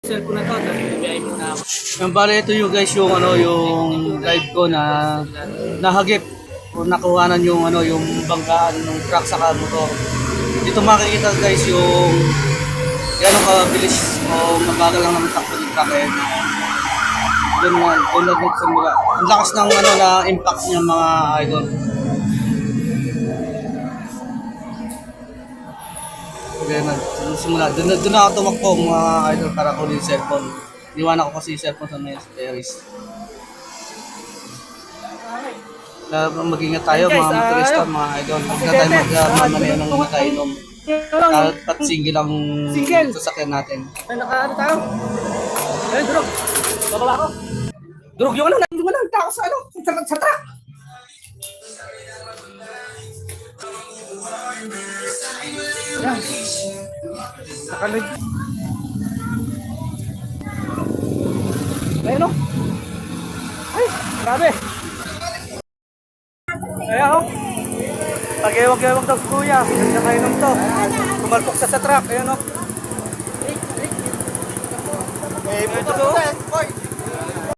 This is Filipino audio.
Cellphone na to, tapos bibiyay mo na ako. Yung bale ito yung guys yung yung live ko na nahagip o nakuhanan yung yung banggaan ng truck sa motor. Dito makikita guys yung gano'ng kabilis o mabagal lang ng takbo ng truck eh. Doon na sa mula. Ang lakas ng na impact niya mga idol. Kaya na, simula. Doon na ako tumakbo mga idol para kunin yung cellphone. Iwan ako kasi yung cellphone sa may terrace. Mag-ingat tayo mga motorista, mga idol. Huwag na tayo magmamanayo ng nakainom. At single lang sasakyan natin. Ay, naka-ano tayo? Ay, durog. Bababa ako. Durog yung nandun mo lang. Tako sa sa truck. Yan. Nakalig. Ayun o. Ay, grabe. Ayan o. Pag-ewag-ewag daw si kuya. Nakainom to. Tumalpok sa truck. Ayan o. Eh, puto.